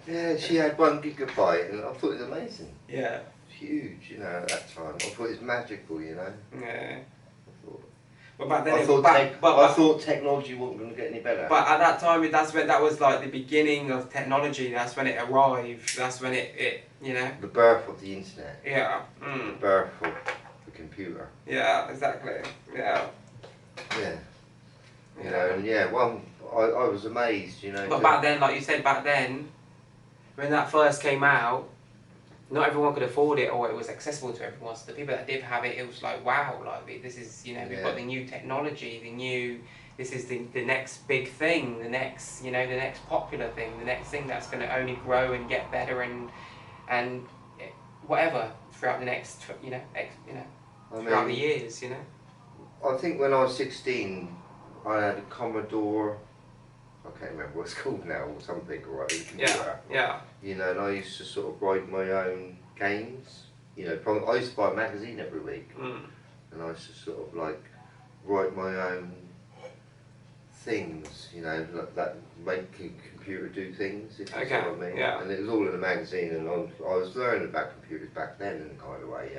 Yeah, she had 1 GB and I thought it was amazing. Yeah. Huge, you know, at that time. I thought it was magical, you know. Yeah. I thought, But back then, I thought technology wasn't going to get any better. But at that time, that's when that was like the beginning of technology. That's when it arrived. That's when it you know. The birth of the internet. Yeah. The birth of the computer. Yeah, exactly. Yeah. Yeah. You know, and yeah, well, I was amazed, you know. But back then, like you said, back then, when that first came out, not everyone could afford it or it was accessible to everyone. So the people that did have it, it was like, wow, like this is, you know, we've got the new technology, this is the next big thing, the next, you know, the next popular thing, the next thing that's going to only grow and get better and whatever throughout the next, you know, throughout the years, you know. I think when I was 16, I had a Commodore. I can't remember what it's called now, or something, or a computer. Yeah. You know, and I used to sort of write my own games. You know, I used to buy a magazine every week, and I used to sort of like write my own things. You know, like that make a computer do things. If you see what I mean. Yeah. And it was all in a magazine, and I was learning about computers back then in a kind of way,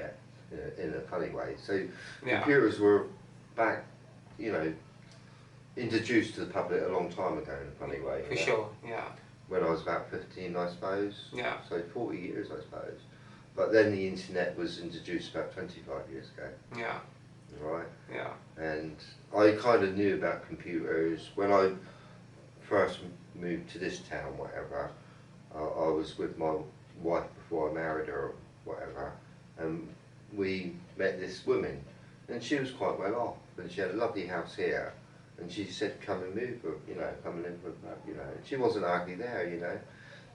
in a funny way. So computers were back, you know, introduced to the public a long time ago in a funny way. For sure, yeah. When I was about 15, I suppose. Yeah. So 40 years, I suppose. But then the internet was introduced about 25 years ago. Yeah. Right? Yeah. And I kind of knew about computers when I first moved to this town, whatever. I was with my wife before I married her, or whatever. And we met this woman. And she was quite well off. And she had a lovely house here. And she said, come and move, you know, come and live with her, you know. And she wasn't hardly there, you know.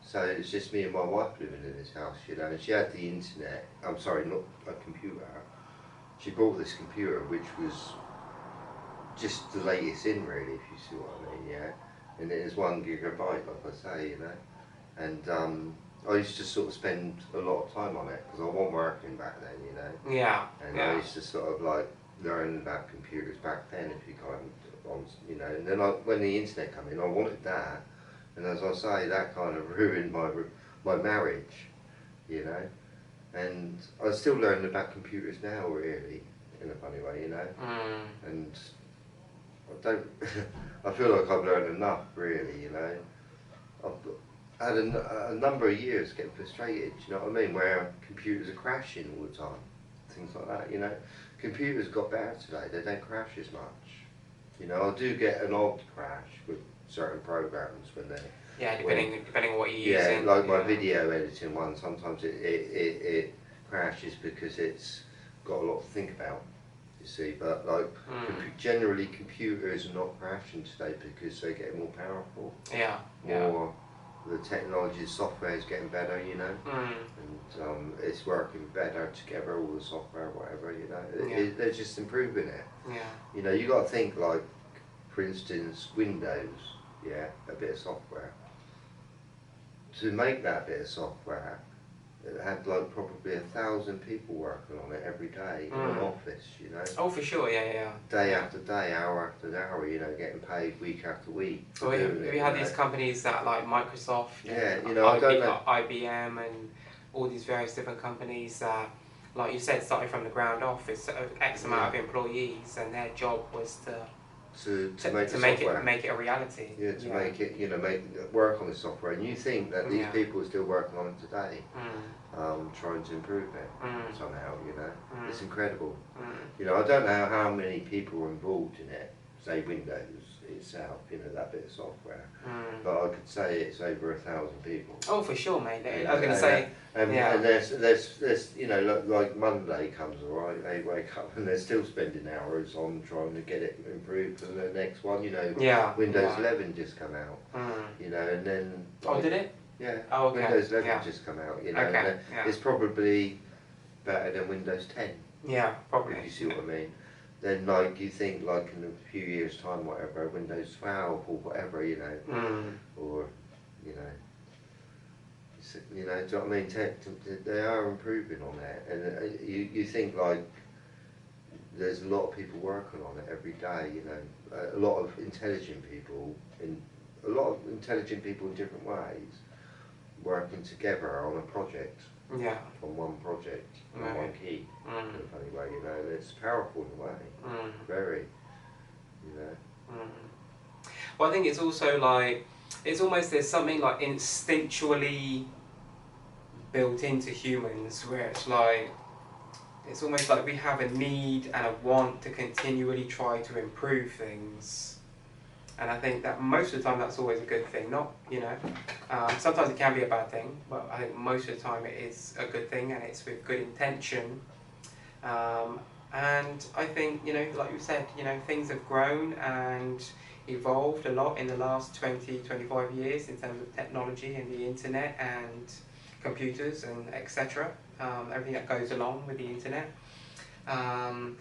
So it's just me and my wife living in this house, you know. And she had the internet, I'm sorry, not a computer. She bought this computer, which was just the latest in, really, if you see what I mean, yeah. And it is 1 GB, like I say, you know. And I used to sort of spend a lot of time on it, because I wasn't working back then, you know. Yeah. And I used to sort of like learn about computers back then, if you kind of, you know, and then when the internet came in, I wanted that, and as I say, that kind of ruined my marriage, you know, and I still learn about computers now, really, in a funny way, you know, and I don't, I feel like I've learned enough, really, you know. I've had a number of years getting frustrated, you know what I mean, where computers are crashing all the time, things like that, you know. Computers got better today, they don't crash as much. You know, I do get an odd crash with certain programs when they... Yeah, depending on what you're using. Yeah, like my video editing one, sometimes it crashes because it's got a lot to think about, you see. But like, generally computers are not crashing today because they're getting more powerful. Yeah. More, the technology, the software is getting better, you know. And it's working better together, all the software, whatever, you know. They're just improving it. Yeah. You know, you got to think like, for instance, Windows, yeah, a bit of software. To make that bit of software, it had like probably 1,000 people working on it every day in an office, you know. Oh, for sure, yeah. Day after day, hour after hour, you know, getting paid week after week. So we had these companies that like Microsoft, yeah, you know, I don't know. IBM and all these various different companies that, like you said, started from the ground off. It's X amount of employees, and their job was to make it a reality. Yeah, to make it, you know, work on the software. And you think that these people are still working on it today, trying to improve it somehow, you know. It's incredible. You know, I don't know how many people are involved in it, say Windows itself, you know, that bit of software. But I could say it's over 1,000 people. Oh, for sure, mate. I was going to say... And there's, you know, like Monday comes, alright, they wake up and they're still spending hours on trying to get it improved for the next one, you know. Windows 11 just come out, you know, and then... Like, oh, did it? Yeah, oh, okay. Windows 11 just come out, you know, and it's probably better than Windows 10. Yeah, probably. If you see what I mean. Then like you think like in a few years time, whatever, Windows 12 or whatever, you know, or, you know, do you know what I mean? They are improving on that, and you think like there's a lot of people working on it every day. You know, a lot of intelligent people in different ways, working together on a project, Yeah. on one project, on Right. one key, in Mm. a funny way, you know, it's powerful in a way, Mm. very, you know. Mm. Well, I think it's also like, it's almost, there's something like instinctually built into humans where it's like, it's almost like we have a need and a want to continually try to improve things. And I think that most of the time that's always a good thing, not, you know, sometimes it can be a bad thing, but I think most of the time it is a good thing and it's with good intention. And I think, you know, like you said, you know, things have grown and evolved a lot in the last 20, 25 years in terms of technology and the internet and computers and etc. Everything that goes along with the internet. And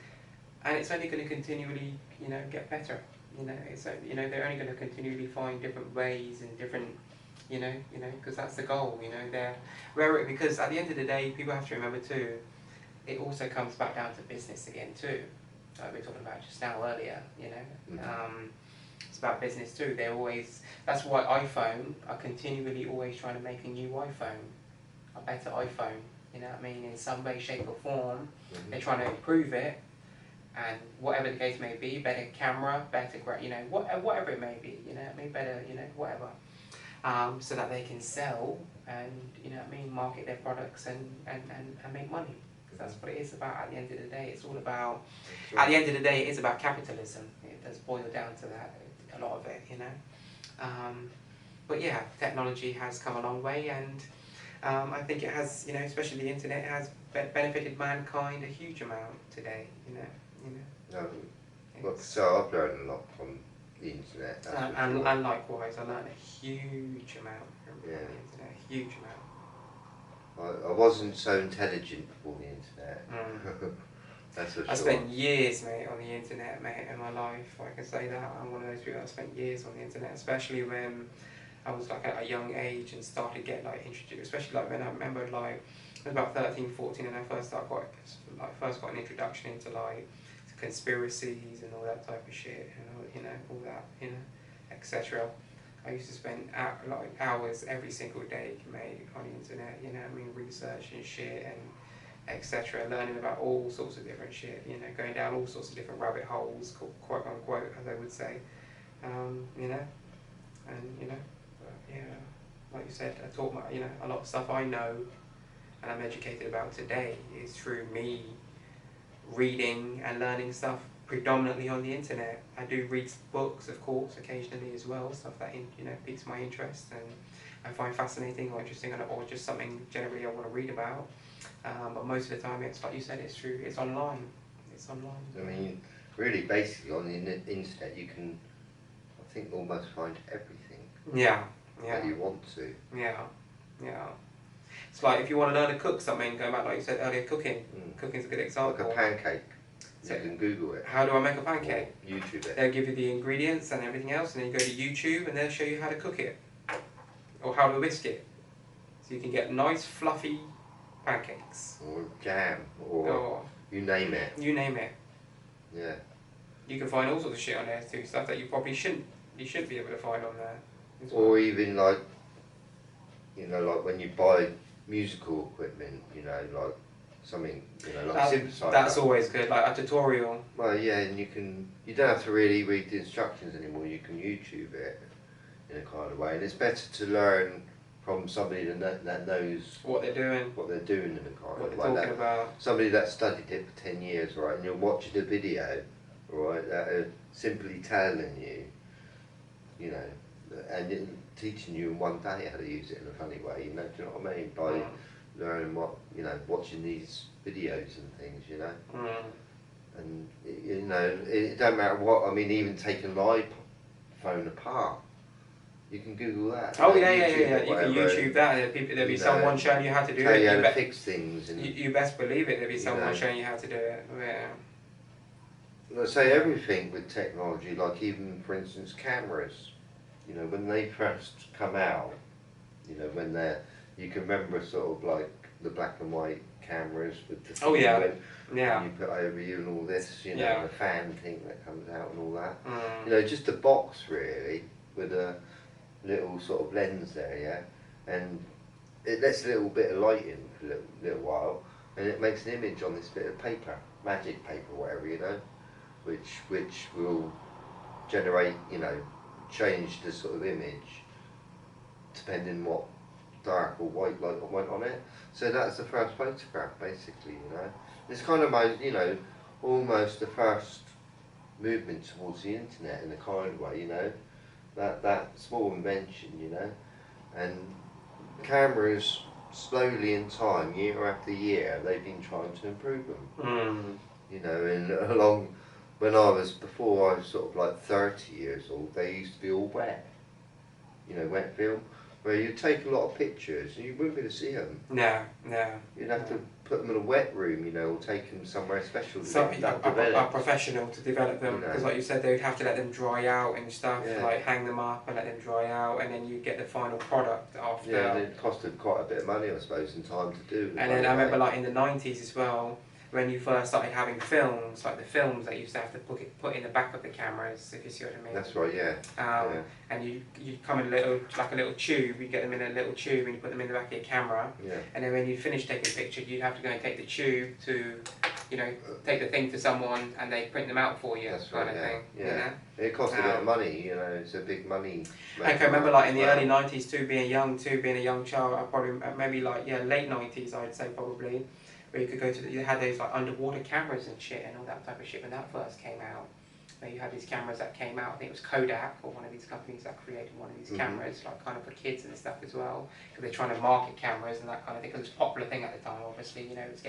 it's only going to continually, you know, get better. You know, it's, you know, they're only going to continually find different ways and different, you know, because that's the goal. You know, because at the end of the day, people have to remember too. It also comes back down to business again too. Like we were talking about just now earlier. You know, it's about business too. They're always. That's why iPhone are continually always trying to make a new iPhone, a better iPhone. You know what I mean? In some way, shape, or form, they're trying to improve it. And whatever the case may be, better camera, better, you know, whatever it may be, you know what I mean, better, you know, whatever, so that they can sell and, you know what I mean, market their products and make money. Because that's what it is about at the end of the day. It's all about, at the end of the day, it is about capitalism. It does boil down to that, a lot of it, you know. But yeah, technology has come a long way, and I think it has, you know, especially the internet has benefited mankind a huge amount today, you know. Well, so I've learned a lot from the internet. That's for sure. And likewise, I learned a huge amount from the internet, a huge amount. I wasn't so intelligent before the internet. That's for sure. I spent years, mate, on the internet, mate, in my life. I can say that. I'm one of those people that spent years on the internet, especially when I was like at a young age and started getting like introduced, especially like when I remember like I was about 13, 14 and I first got an introduction into like conspiracies and all that type of shit, and all, you know, all that, you know, etc. I used to spend like hours every single day, mate, on the internet, you know what I mean, researching shit and etc. Learning about all sorts of different shit, you know, going down all sorts of different rabbit holes, quote unquote, as I would say, you know, and you know, yeah, like you said, I taught you know, a lot of stuff I know and I'm educated about today is through me reading and learning stuff predominantly on the internet. I do read books, of course, occasionally as well, stuff that, you know, piques my interest and I find fascinating or interesting, or just something generally I want to read about. But most of the time, it's like you said, it's true. It's online. It's online. I mean, really, basically, on the internet, you can, I think, almost find everything. Yeah. That you want to. Yeah. It's like if you want to learn to cook something, going back like you said earlier, cooking. Cooking's a good example. Like a pancake. You can Google it. How do I make a pancake? Or YouTube it. They'll give you the ingredients and everything else, and then you go to YouTube and they'll show you how to cook it. Or how to whisk it. So you can get nice fluffy pancakes. Or jam. Or you name it. You name it. Yeah. You can find all sorts of shit on there too, stuff that you probably shouldn't be able to find on there. Or even like, you know, like when you buy musical equipment, you know, like something, you know, like a synthesizer. That's always good, like a tutorial. Well, yeah, and you don't have to really read the instructions anymore. You can YouTube it in a kind of way, and it's better to learn from somebody that knows what they're doing. What they're doing in a kind what of they're way. talking about. Somebody that studied it for 10 years, right, and you're watching a video, right, that are simply telling you, you know, and teaching you in one day how to use it in a funny way, you know, do you know what I mean? By learning you know, watching these videos and things, you know. And, you know, it don't matter what, I mean, even taking an iPhone apart, you can Google that. Oh, yeah. You can YouTube that. There'll be someone showing you how to do it. Tell you how to fix things. And, you best believe it, there'll be someone showing you how to do it. Yeah. I say everything with technology, like even, for instance, cameras. You know, when they first come out, you know, when you can remember sort of like the black and white cameras with the thing when you put over you and all this, you know, the fan thing that comes out and all that. You know, just a box really with a little sort of lens there, yeah, and it lets a little bit of light in for a little while, and it makes an image on this bit of paper, magic paper, whatever, you know, which will generate, you know, change the sort of image depending what dark or white light went on it. So that's the first photograph, basically, you know. It's kind of my, you know, almost the first movement towards the internet in a kind of way, you know. That small invention, you know. And cameras, slowly in time, year after year, they've been trying to improve them. You know, and along, before I was sort of like 30 years old, they used to be all wet. You know, wet film, where you'd take a lot of pictures and you wouldn't be able to see them. No. You'd have to put them in a wet room, you know, or take them somewhere special to Some get people that developed. are professional to develop them, You know. because like you said, they would have to let them dry out and stuff, Yeah. like hang them up and let them dry out, and then you get the final product after. Yeah, and it costed quite a bit of money, I suppose, and time to do. And then I remember, like in the 90s as well, when you first started having films, like the films that you used to have to put in the back of the cameras, if you see what I mean. That's right, yeah. Yeah. And you come in a little tube, you get them in a little tube and you put them in the back of your camera. Yeah. And then when you finish taking a picture, you'd have to go and take the tube to, you know, take the thing to someone and they print them out for you. That's kind right, of yeah. thing. Yeah. You know? It cost a bit of money, you know, it's a big money. I can remember, like in the early 90s too, being a young child, I probably, maybe like, yeah, late 90s I'd say probably, where you could go to, you had those like underwater cameras and shit and all that type of shit when that first came out. Where you had these cameras that came out, I think it was Kodak or one of these companies that created one of these cameras, like kind of for kids and stuff as well, because they're trying to market cameras and that kind of thing, because it was a popular thing at the time, obviously, you know, it was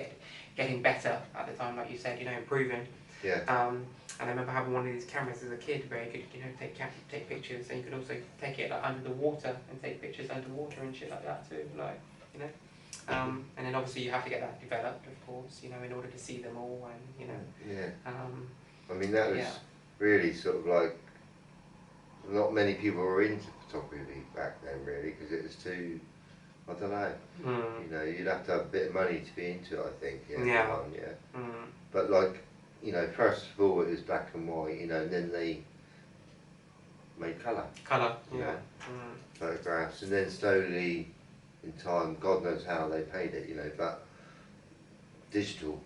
getting better at the time, like you said, you know, improving. Yeah. And I remember having one of these cameras as a kid where you could, you know, take pictures, and you could also take it like under the water and take pictures underwater and shit like that too, like, you know. And then obviously you have to get that developed, of course, you know, in order to see them all, and you know. Yeah. I mean, that was really sort of like, not many people were into photography back then, really, because it was too, I don't know. You know, you'd have to have a bit of money to be into it, I think. Yeah. But like, you know, first of all it was black and white, you know, and then they made colour. You know, photographs, and then slowly in time, God knows how they paid it, you know, but digital.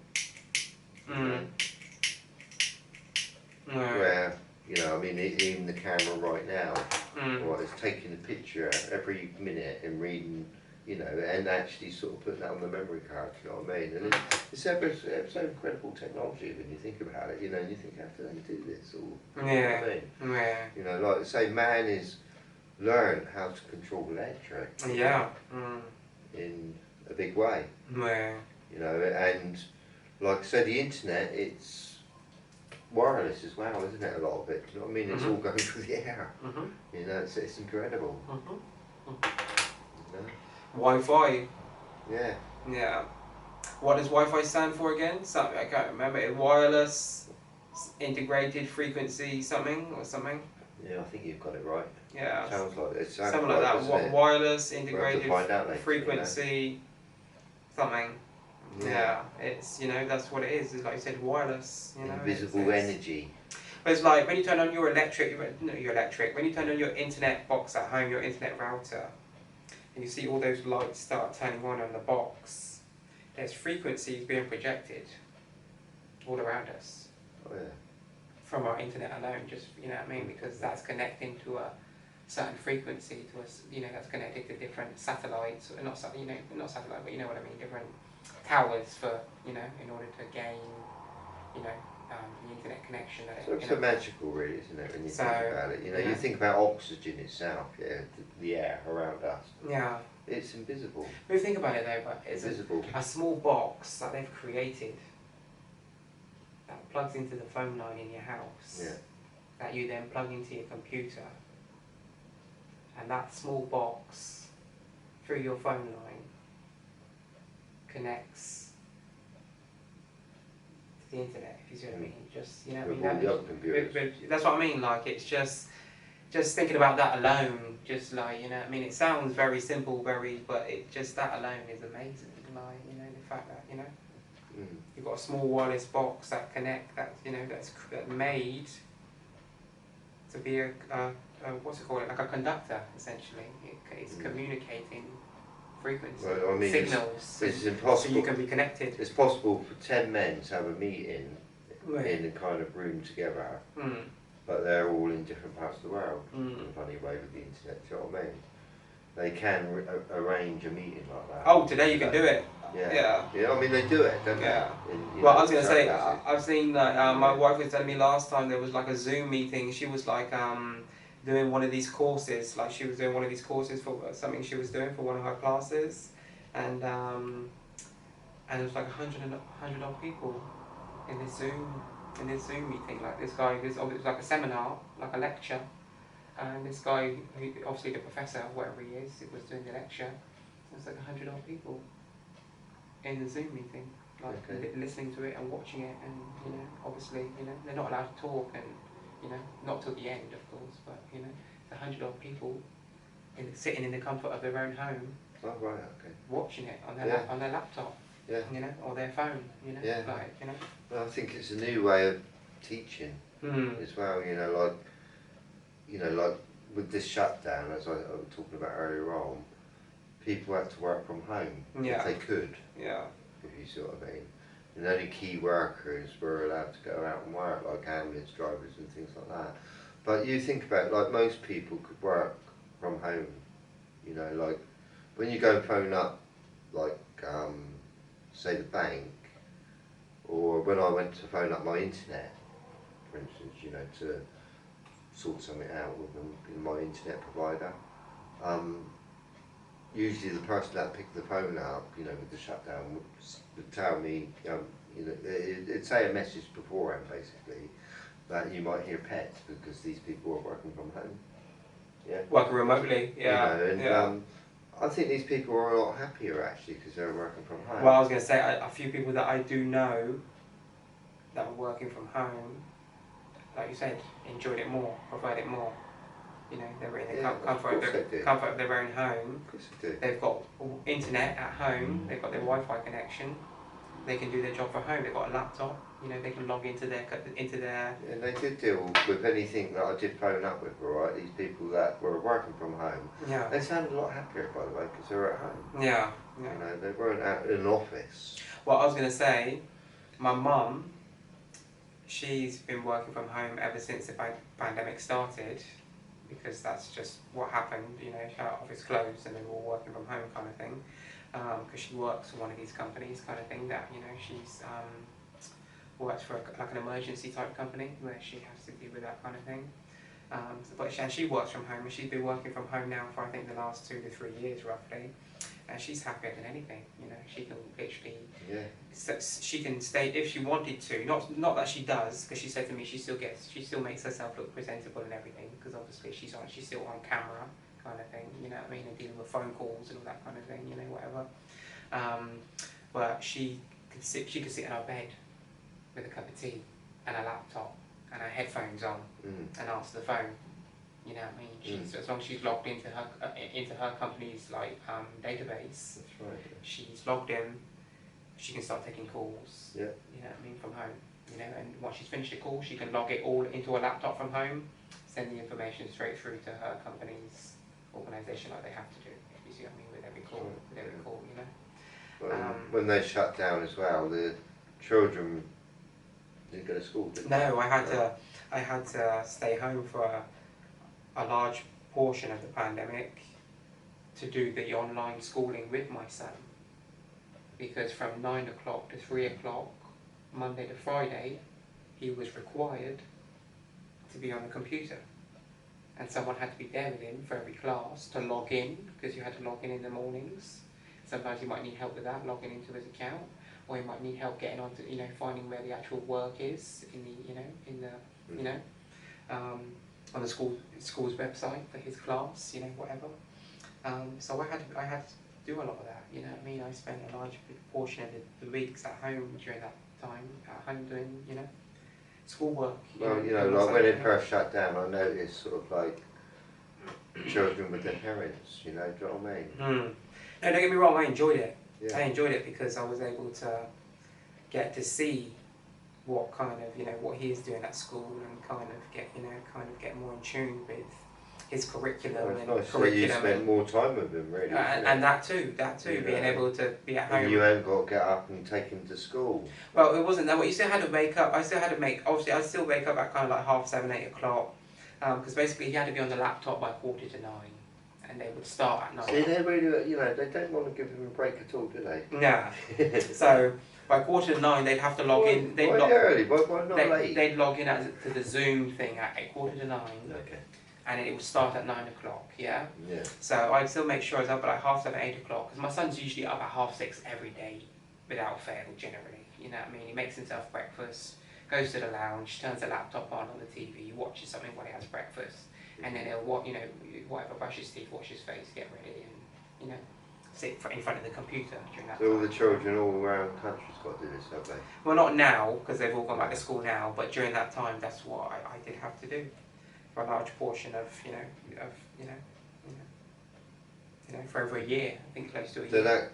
You know, where, you know, I mean, even the camera right now, right, it's taking a picture every minute and reading, you know, and actually sort of putting that on the memory card, you know what I mean? And it's so incredible technology when you think about it, you know, and you think, how do they do this? Or, you know what I mean? You know, like I say, man is learned how to control electric. In a big way. You know, and like I said, the internet, it's wireless as well, isn't it? A lot of it. Do you know what I mean? It's all going through the air. You know, it's incredible. You know? Wi-Fi. Yeah. Yeah. What does Wi-Fi stand for again? Something I can't remember. Wireless integrated frequency something or something. Yeah, I think you've got it right. Yeah. Sounds like it. Something like that. Wireless integrated later, frequency something. Yeah. It's, you know, that's what it is. It's like you said, wireless. You know, invisible energy. But it's like when you turn on your when you turn on your internet box at home, your internet router, and you see all those lights start turning on the box, there's frequencies being projected all around us. Oh yeah. From our internet alone, just, you know what I mean, because that's connecting to a certain frequency, to us, you know, that's connected to different satellites, or not satellite, but you know what I mean, different towers for, you know, in order to gain, you know, the internet connection. So it's so magical, really, isn't it, when you think about it? You know, you think about oxygen itself, the air around us. Yeah. It's invisible. When you think about it though, but it's invisible. A small box that they've created that plugs into the phone line in your house, that you then plug into your computer, and that small box through your phone line connects to the internet, if you see what I mean. Just, you know what I mean? That's what I mean, like, it's just thinking about that alone, just like, you know what I mean, it sounds very simple, but it just, that alone is amazing, like, you know, the fact that, you know, you've got a small wireless box that you know, that's made to be a what's it called, like a conductor, essentially. It's communicating frequency, Well, I mean, signals, it's so impossible. you can be connected. It's possible for 10 men to have a meeting Right. in a kind of room together, Mm. but they're all in different parts of the world. Mm. In a funny way with the internet, do you know what I mean? They can arrange a meeting like that. Oh, today you can do it. Yeah. Yeah, I mean, they do it, don't Yeah. they? Well, I was going to say, certain places. I've seen that my wife was telling me last time there was like a Zoom meeting. She was like doing one of these courses, like she was doing one of these courses for something she was doing for one of her classes, and it was like 100 odd people in this Zoom meeting. Like this guy, it was like a seminar, like a lecture, and this guy, who, obviously the professor, whatever he is, was doing the lecture. It was like 100 odd people in the Zoom meeting, like listening to it and watching it, and obviously, they're not allowed to talk, and not till the end, of course, but it's 100 odd people sitting in the comfort of their own home, Oh, right, okay. watching it on their on their laptop, or their phone, Well, I think it's a new way of teaching as well. Like with this shutdown, as I was talking about earlier on, people had to work from home if they could. Yeah. If you see what I mean. And only key workers were allowed to go out and work, like ambulance drivers and things like that. But you think about it, like most people could work from home. Like when you go and phone up, like say the bank, or when I went to phone up my internet, for instance, to sort something out with my internet provider. Usually the person that picked the phone up, with the shutdown, would tell me, it'd say a message beforehand basically, that you might hear pets because these people are working from home. Yeah. Working remotely, yeah. I think these people are a lot happier actually because they're working from home. Well, I was going to say, a few people that I do know that were working from home, like you said, enjoyed it more, preferred it more. They're in the comfort of their own home. Of course they do. They've got internet at home. They've got their Wi-Fi connection. They can do their job from home. They've got a laptop. They can log into their. And they did deal with anything that I did phone up with. All right, these people that were working from home. Yeah. They sounded a lot happier, by the way, because they were at home. Yeah. They weren't out in an office. Well, I was going to say, my mum, she's been working from home ever since the pandemic started. Because that's just what happened, her office closed and they were all working from home kind of thing. Because she works for one of these companies kind of thing that, she's works for like an emergency type company where she has to deal with that kind of thing. And she works from home, and she's been working from home now for I think the last 2 to 3 years roughly. And she's happier than anything, she can literally, she can stay if she wanted to, not that she does, because she said to me she still makes herself look presentable and everything, because obviously she's still on camera kind of thing, and dealing with phone calls and all that kind of thing, whatever. But she could sit in her bed with a cup of tea and a laptop and her headphones on and answer the phone. She's, as long as she's logged into her company's database, That's right. she's logged in, she can start taking calls. Yeah. From home. And once she's finished the call, she can log it all into a laptop from home, send the information straight through to her company's organisation like they have to do. You see what I mean? With every call, Well, when they shut down as well, the children didn't go to school, did they? No, I had to stay home for a large portion of the pandemic to do the online schooling with my son, because from 9 o'clock to 3 o'clock Monday to Friday he was required to be on the computer, and someone had to be there with him for every class to log in, because you had to log in the mornings. Sometimes you might need help with that, logging into his account, or you might need help getting onto, finding where the actual work is on the school's website for his class, whatever. So I had to do a lot of that, I spent a large portion of the weeks at home during that time, at home doing, schoolwork. Well, like when it first shut down, I noticed sort of like children with their parents, do you know what I mean? No, don't get me wrong, I enjoyed it. Yeah. I enjoyed it because I was able to get to see what kind of, what he is doing at school, and kind of get more in tune with his curriculum Well, it's and nice that you spend more time with him, really. and that too, You being know, able to be at home. and you haven't got to get up and take him to school. Well, it wasn't that. But you still had to wake up. I still had to make. Obviously, I still wake up at kind of like 7:30, 8 o'clock, because basically he had to be on the laptop by 8:45, and they would start at 9. See, they really, they don't want to give him a break at all, do they? Nah. So by 8:45, they'd have to log in. They'd why early? Why not late? They'd log in to the Zoom thing at 8:45. Okay. And it would start at 9 o'clock, yeah? Yeah. So I'd still make sure I was up at like 7:30, 8 o'clock, because my son's usually up at 6:30 every day, without fail, generally. You know what I mean? He makes himself breakfast, goes to the lounge, turns the laptop on the TV, watches something while he has breakfast, and then he'll, whatever, brush his teeth, wash his face, get ready, and, sit in front of the computer during that time. So all the children all around the country's got to do this, have they? Well, not now, because they've all gone back to school now, but during that time, that's what I did have to do. For a large portion of, for over a year, I think close to a year.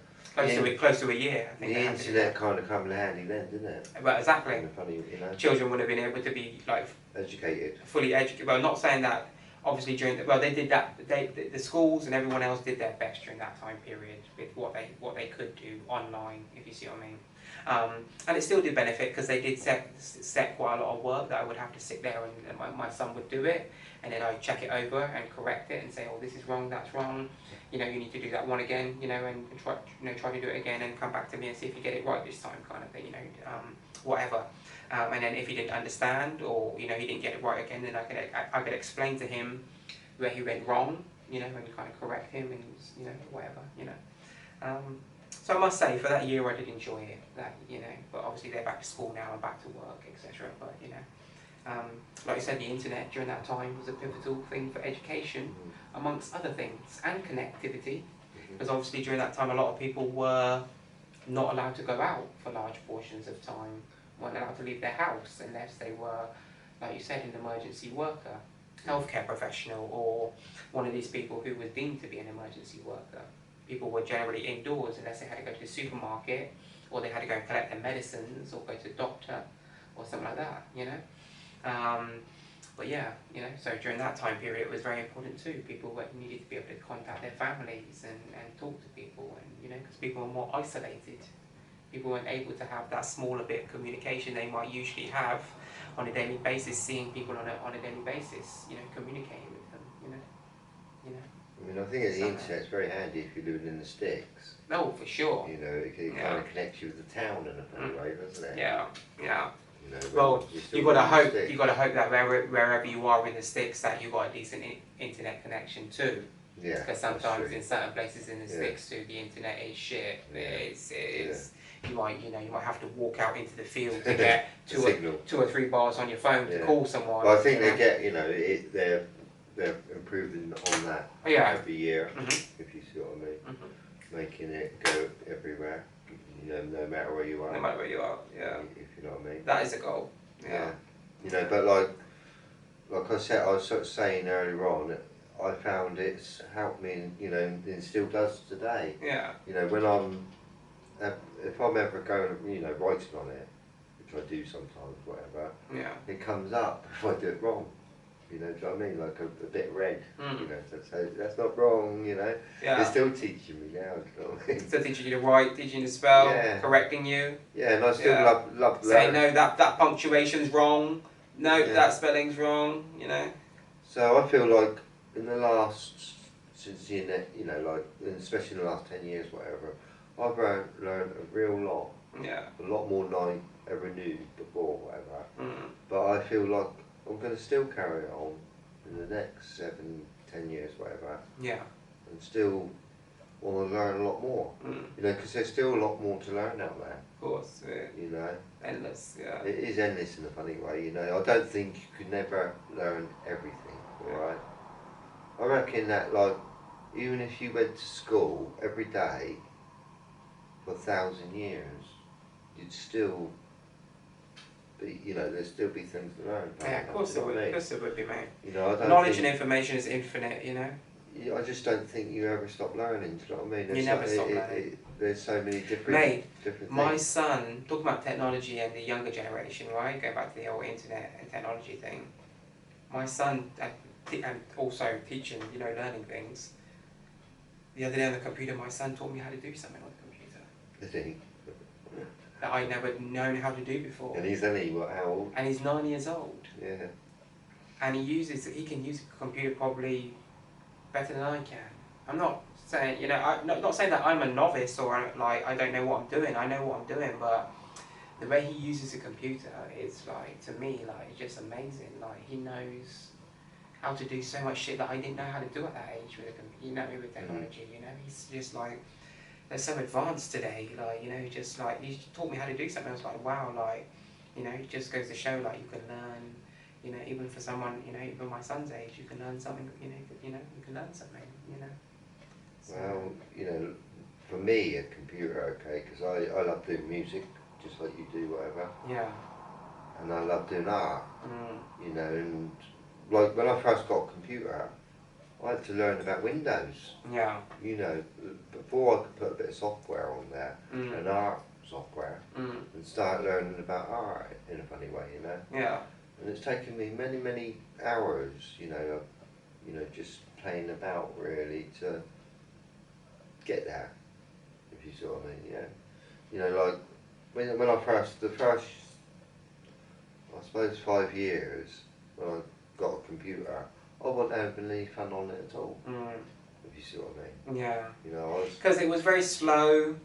Close to a year, I think. The internet kind of come in handy then, didn't it? Well, exactly. Kind of funny, Children would have been able to be like educated. Fully educated. Well, not saying that. Obviously, they did that. The schools and everyone else did their best during that time period with what they could do online, if you see what I mean. And it still did benefit because they did set quite a lot of work that I would have to sit there and my son would do it, and then I'd check it over and correct it and say, oh, this is wrong, that's wrong. You need to do that one again, and try to do it again and come back to me and see if you get it right this time, kind of thing, whatever. And then if he didn't understand or he didn't get it right again, then I could explain to him where he went wrong, and kind of correct him and whatever, So I must say, for that year I did enjoy it. But obviously they're back to school now and back to work, etc. But like you said, the internet during that time was a pivotal thing for education, amongst other things, and connectivity. Because obviously during that time a lot of people were not allowed to go out for large portions of time, weren't allowed to leave their house unless they were, like you said, an emergency worker, healthcare professional, or one of these people who was deemed to be an emergency worker. People were generally indoors unless they had to go to the supermarket, or they had to go and collect their medicines, or go to the doctor, or something like that, But yeah, so during that time period it was very important too. People needed to be able to contact their families and talk to people, and because people were more isolated. People weren't able to have that smaller bit of communication they might usually have on a daily basis, seeing people on a daily basis, communicating with them, I mean, I think the internet's very handy if you're living in the sticks. No, for sure. It kind of connects you with the town in a funny way, doesn't it? Yeah. Well, you got to hope that wherever you are in the sticks, that you got a decent internet connection too. Yeah. Because sometimes in certain places in the sticks too, the internet is shit. You might have to walk out into the field to get two or three bars on your phone to call someone. Well, I think they get they're improving on that every year. If you see what I mean, making it go everywhere. No matter where you are. No matter where you are, yeah. If you know what I mean. That is a goal. Yeah. But like I said, I was sort of saying earlier on, I found it's helped me, and it still does today. Yeah. When if I'm ever going, writing on it, which I do sometimes, whatever. Yeah. It comes up if I do it wrong. Do you know what I mean? Like a bit red. So that's not wrong. Yeah. They're still teaching me now. Do you know what I mean? Still teaching you to write, teaching you to spell, correcting you. Yeah, and I still love saying no, that punctuation's wrong. No, that spelling's wrong. So I feel like in the last, since the internet, especially in the last 10 years, whatever, I've learned a real lot. Yeah. A lot more than I ever knew before, whatever. But I feel like I'm going to still carry it on in the next 7, 10 years, whatever. Yeah. And still want to learn a lot more. Because there's still a lot more to learn out there. Of course, yeah. Endless, yeah. It is endless in a funny way, I don't think you could never learn everything, alright? I reckon that, even if you went to school every day for 1,000 years, you'd still be, there'd still be things to learn. Yeah, of course there would. Of course there would be, mate. I don't Knowledge and information is infinite, I just don't think you ever stop learning. Do you know what I mean? You never stop learning. There's so many different things. My son, talking about technology and the younger generation, right? Going back to the old internet and technology thing. My son, and also teaching, you know, learning things. The other day on the computer, my son taught me how to do something on the computer. Did he? That I'd never known how to do before. And he's only, what, how old? And he's 9 years old. Yeah. And he can use a computer probably better than I can. I'm not saying, you know, I'm not saying that I'm a novice or like I don't know what I'm doing. I know what I'm doing, but the way he uses a computer is like, to me, like, it's just amazing. Like, he knows how to do so much shit that I didn't know how to do at that age with with technology. You know, he's just like, they're so advanced today. Like, you know, just like he taught me how to do something. I was like, wow, like, you know, it just goes to show like you can learn. You know, even for someone, you know, even my son's age, you can learn something. You can learn something. You know. So. Well, you know, for me, a computer, okay, because I love doing music, just like you do, whatever. Yeah. And I love doing art. Mm. You know, and like when I first got a computer, I had to learn about Windows. Yeah. You know, before I could put a bit of software on there, an art software, and start learning about art in a funny way, you know. Yeah. And it's taken me many, many hours, you know, just playing about really to get there, if you see what I mean, yeah. You know, like when I the first, I suppose 5 years when I got a computer, I wasn't having any fun on it at all. If you see what I mean. Yeah. You know, because it was very slow.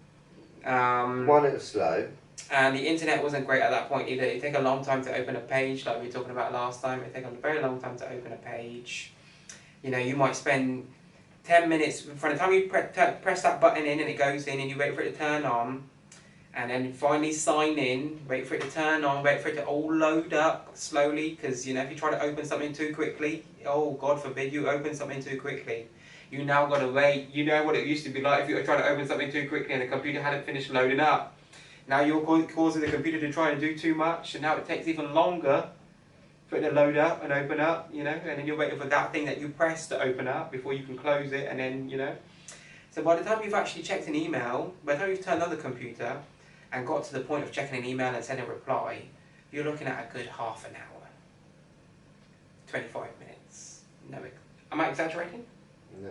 One, it was slow. And the internet wasn't great at that point either. It'd take a long time to open a page, like we were talking about last time. It'd take a very long time to open a page. You know, you might spend 10 minutes from the time you press that button in and it goes in and you wait for it to turn on, and then finally sign in, wait for it to turn on, wait for it to all load up slowly, because, you know, if you try to open something too quickly, oh, God forbid you open something too quickly. You now got to wait. You know what it used to be like if you were trying to open something too quickly and the computer hadn't finished loading up. Now you're causing the computer to try and do too much, and now it takes even longer for it to load up and open up, you know, and then you're waiting for that thing that you press to open up before you can close it, and then, you know. So by the time you've actually checked an email, by the time you've turned on the computer and got to the point of checking an email and sending a reply, you're looking at a good half an hour, 25 minutes. No, am I exaggerating? No,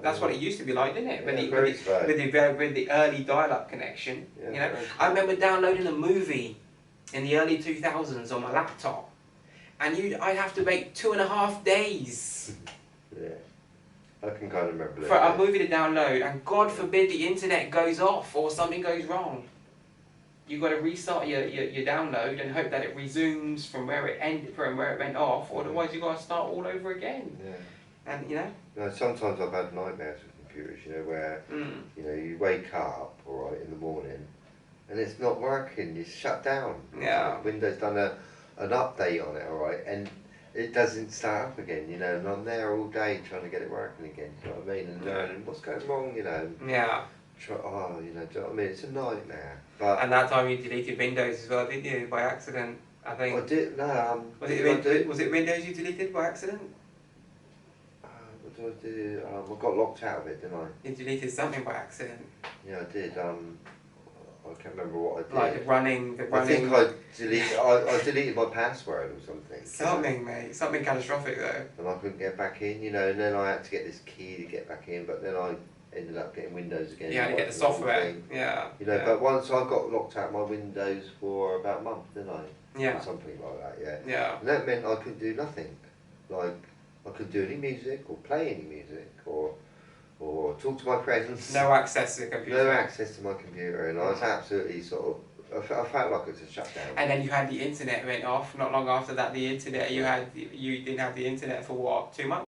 that's what it used to be like, didn't it? Yeah, With the early dial-up connection. Yeah, you know, I remember downloading a movie in the early 2000s on my laptop, and I'd have to wait 2.5 days. Yeah, I can kind of remember for a movie to download, and God forbid the internet goes off or something goes wrong. You've got to restart your download and hope that it resumes from where it ended, from where it went off, otherwise you've got to start all over again. Yeah. And you know? No, sometimes I've had nightmares with computers, you know, where you know, you wake up, all right, in the morning, and it's not working. It's shut down. Yeah. Windows done an update on it, all right, and it doesn't start up again, you know. And I'm there all day trying to get it working again. Do you know what I mean? And learning what's going wrong, you know. Yeah. You know, do you know what I mean? It's a nightmare. But and that time you deleted Windows as well, didn't you, by accident? I think. I did. No. Was it Windows you deleted by accident? What did I do? I got locked out of it, didn't I? You deleted something by accident. Yeah, I did. I can't remember what I did. Like the running. I think I deleted my password or something. Something, mate. Something catastrophic though. And I couldn't get back in, you know. And then I had to get this key to get back in. But then I ended up getting Windows again. Yeah, to get the software. Thing. Yeah. You know, yeah. but once I got locked out of my Windows for about a month, didn't I? Yeah. Or something like that. Yeah. Yeah. And that meant I couldn't do nothing. Like I couldn't do any music or play any music or talk to my friends. No access to the computer. No access to my computer, and I was absolutely sort of. I felt like it was a shutdown. And then you had the internet went off. Not long after that, the internet you didn't have the internet for what, 2 months?